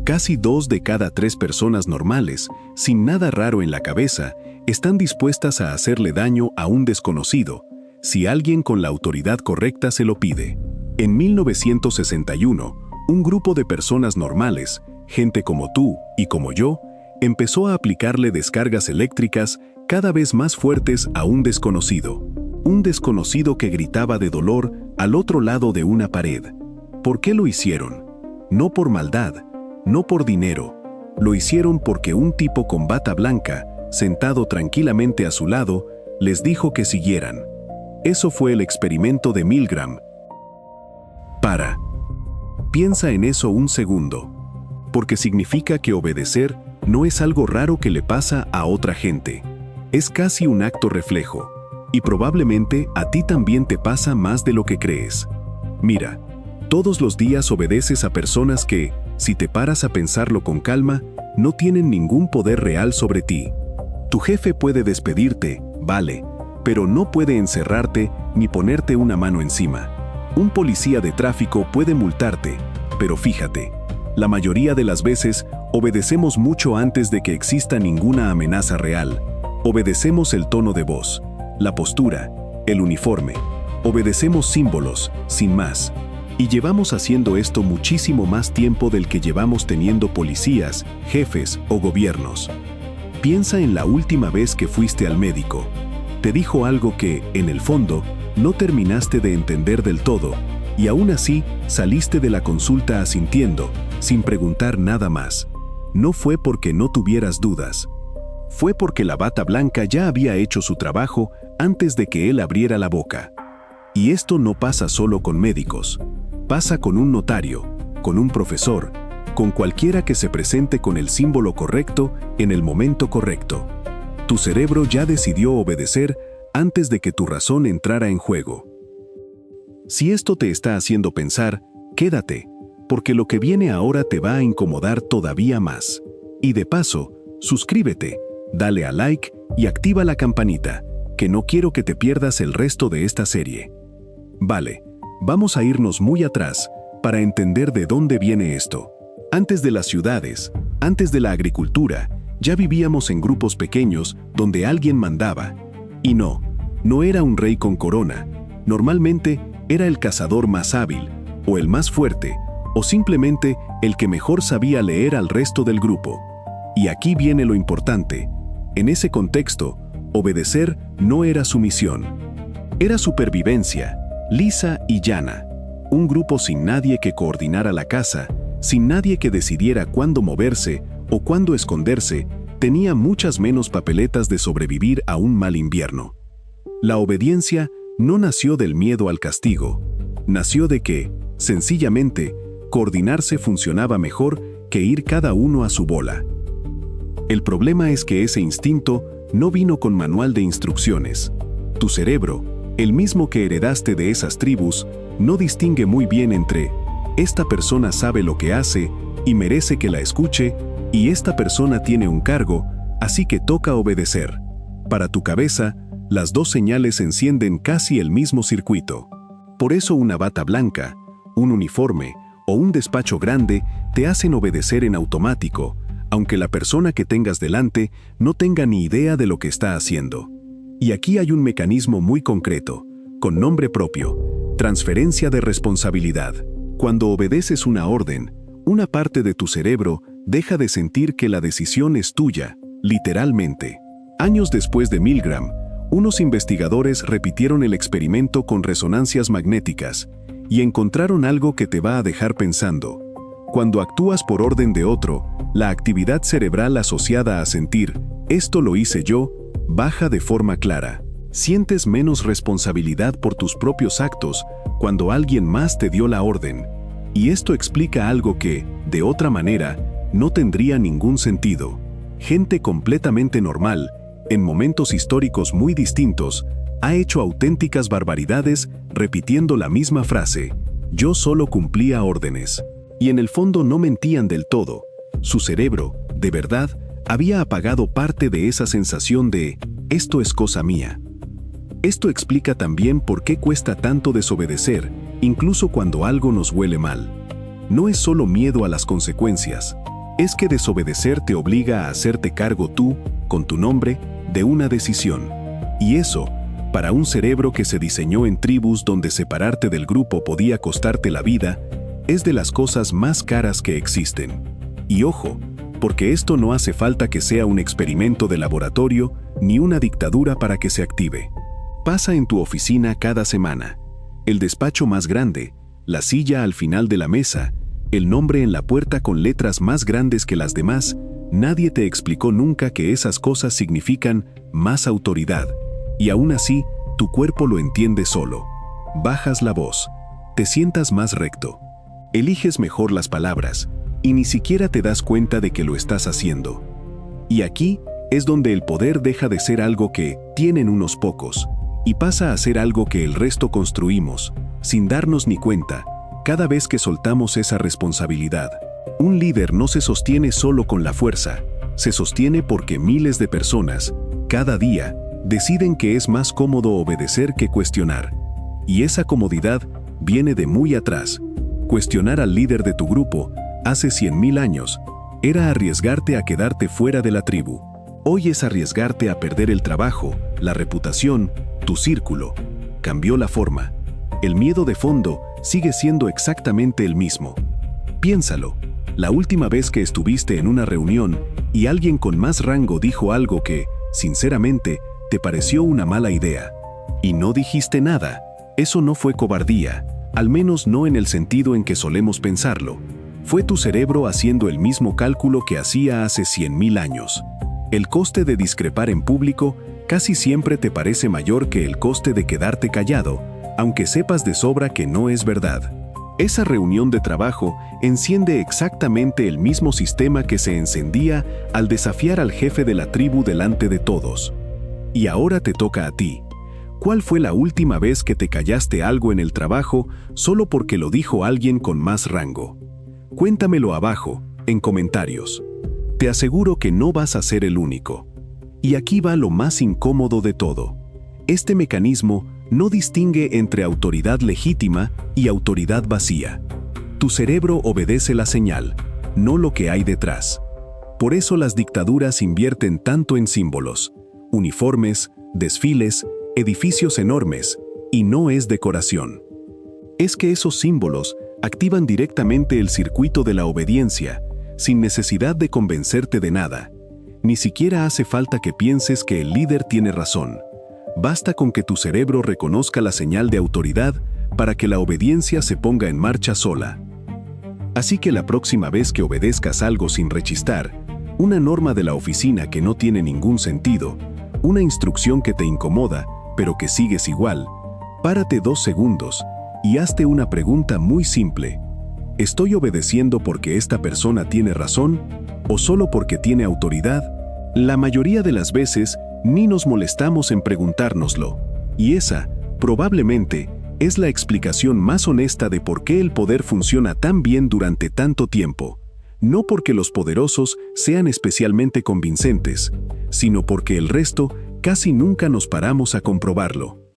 Casi 2 de cada 3 personas normales, sin nada raro en la cabeza, están dispuestas a hacerle daño a un desconocido, si alguien con la autoridad correcta se lo pide. En 1961, un grupo de personas normales, gente como tú y como yo, empezó a aplicarle descargas eléctricas cada vez más fuertes a un desconocido que gritaba de dolor al otro lado de una pared. ¿Por qué lo hicieron? No por maldad, no por dinero. Lo hicieron porque un tipo con bata blanca, sentado tranquilamente a su lado, les dijo que siguieran. Eso fue el experimento de Milgram. Piensa en eso un segundo, porque significa que obedecer no es algo raro que le pasa a otra gente. Es casi un acto reflejo, y probablemente a ti también te pasa más de lo que crees. Mira, todos los días obedeces a personas que, si te paras a pensarlo con calma, no tienen ningún poder real sobre ti. Tu jefe puede despedirte, vale, pero no puede encerrarte ni ponerte una mano encima. Un policía de tráfico puede multarte, pero fíjate, la mayoría de las veces obedecemos mucho antes de que exista ninguna amenaza real. Obedecemos el tono de voz, la postura, el uniforme. Obedecemos símbolos, sin más. Y llevamos haciendo esto muchísimo más tiempo del que llevamos teniendo policías, jefes o gobiernos. Piensa en la última vez que fuiste al médico. Te dijo algo que, en el fondo, no terminaste de entender del todo, y aún así saliste de la consulta asintiendo, sin preguntar nada más. No fue porque no tuvieras dudas. Fue porque la bata blanca ya había hecho su trabajo antes de que él abriera la boca. Y esto no pasa solo con médicos. Pasa con un notario, con un profesor, con cualquiera que se presente con el símbolo correcto en el momento correcto. Tu cerebro ya decidió obedecer antes de que tu razón entrara en juego. Si esto te está haciendo pensar, quédate, porque lo que viene ahora te va a incomodar todavía más. Y de paso, suscríbete, dale a like y activa la campanita, que no quiero que te pierdas el resto de esta serie. Vale, vamos a irnos muy atrás para entender de dónde viene esto. Antes de las ciudades, antes de la agricultura, ya vivíamos en grupos pequeños donde alguien mandaba. Y no era un rey con corona. Normalmente era el cazador más hábil, o el más fuerte, o simplemente el que mejor sabía leer al resto del grupo. Y aquí viene lo importante. En ese contexto, obedecer no era sumisión. Era supervivencia, lisa y llana. Un grupo sin nadie que coordinara la caza, sin nadie que decidiera cuándo moverse o cuándo esconderse, tenía muchas menos papeletas de sobrevivir a un mal invierno. La obediencia no nació del miedo al castigo, nació de que, sencillamente, coordinarse funcionaba mejor que ir cada uno a su bola. El problema es que ese instinto no vino con manual de instrucciones. Tu cerebro, el mismo que heredaste de esas tribus, no distingue muy bien entre esta persona sabe lo que hace y merece que la escuche, y esta persona tiene un cargo, así que toca obedecer. Para tu cabeza, las dos señales encienden casi el mismo circuito. Por eso una bata blanca, un uniforme o un despacho grande te hacen obedecer en automático, aunque la persona que tengas delante no tenga ni idea de lo que está haciendo. Y aquí hay un mecanismo muy concreto, con nombre propio: transferencia de responsabilidad. Cuando obedeces una orden, una parte de tu cerebro deja de sentir que la decisión es tuya, literalmente. Años después de Milgram, unos investigadores repitieron el experimento con resonancias magnéticas y encontraron algo que te va a dejar pensando. Cuando actúas por orden de otro, la actividad cerebral asociada a sentir «esto lo hice yo» baja de forma clara. Sientes menos responsabilidad por tus propios actos cuando alguien más te dio la orden. Y esto explica algo que, de otra manera, no tendría ningún sentido. Gente completamente normal, en momentos históricos muy distintos, ha hecho auténticas barbaridades repitiendo la misma frase: «Yo solo cumplía órdenes». Y en el fondo no mentían del todo. Su cerebro, de verdad, había apagado parte de esa sensación de «esto es cosa mía». Esto explica también por qué cuesta tanto desobedecer, incluso cuando algo nos huele mal. No es solo miedo a las consecuencias, es que desobedecer te obliga a hacerte cargo tú, con tu nombre, de una decisión. Y eso, para un cerebro que se diseñó en tribus donde separarte del grupo podía costarte la vida, es de las cosas más caras que existen. Y ojo, porque esto no hace falta que sea un experimento de laboratorio ni una dictadura para que se active. Pasa en tu oficina cada semana. El despacho más grande, la silla al final de la mesa, el nombre en la puerta con letras más grandes que las demás, nadie te explicó nunca que esas cosas significan más autoridad. Y aún así, tu cuerpo lo entiende solo. Bajas la voz, te sientas más recto, eliges mejor las palabras, y ni siquiera te das cuenta de que lo estás haciendo. Y aquí es donde el poder deja de ser algo que tienen unos pocos, y pasa a ser algo que el resto construimos, sin darnos ni cuenta, cada vez que soltamos esa responsabilidad. Un líder no se sostiene solo con la fuerza, se sostiene porque miles de personas, cada día, deciden que es más cómodo obedecer que cuestionar. Y esa comodidad viene de muy atrás. Cuestionar al líder de tu grupo, hace 100.000 años, era arriesgarte a quedarte fuera de la tribu. Hoy es arriesgarte a perder el trabajo, la reputación, tu círculo. Cambió la forma. El miedo de fondo sigue siendo exactamente el mismo. Piénsalo, la última vez que estuviste en una reunión y alguien con más rango dijo algo que, sinceramente, te pareció una mala idea. Y no dijiste nada. Eso no fue cobardía, al menos no en el sentido en que solemos pensarlo. Fue tu cerebro haciendo el mismo cálculo que hacía hace 100.000 años. El coste de discrepar en público casi siempre te parece mayor que el coste de quedarte callado, aunque sepas de sobra que no es verdad. Esa reunión de trabajo enciende exactamente el mismo sistema que se encendía al desafiar al jefe de la tribu delante de todos. Y ahora te toca a ti. ¿Cuál fue la última vez que te callaste algo en el trabajo solo porque lo dijo alguien con más rango? Cuéntamelo abajo, en comentarios. Te aseguro que no vas a ser el único. Y aquí va lo más incómodo de todo. Este mecanismo no distingue entre autoridad legítima y autoridad vacía. Tu cerebro obedece la señal, no lo que hay detrás. Por eso las dictaduras invierten tanto en símbolos, uniformes, desfiles, edificios enormes, y no es decoración. Es que esos símbolos activan directamente el circuito de la obediencia, sin necesidad de convencerte de nada. Ni siquiera hace falta que pienses que el líder tiene razón. Basta con que tu cerebro reconozca la señal de autoridad para que la obediencia se ponga en marcha sola. Así que la próxima vez que obedezcas algo sin rechistar, una norma de la oficina que no tiene ningún sentido, una instrucción que te incomoda, pero que sigues igual, párate 2 segundos y hazte una pregunta muy simple. ¿Estoy obedeciendo porque esta persona tiene razón o solo porque tiene autoridad? La mayoría de las veces ni nos molestamos en preguntárnoslo, y esa, probablemente, es la explicación más honesta de por qué el poder funciona tan bien durante tanto tiempo. No porque los poderosos sean especialmente convincentes, sino porque el resto casi nunca nos paramos a comprobarlo.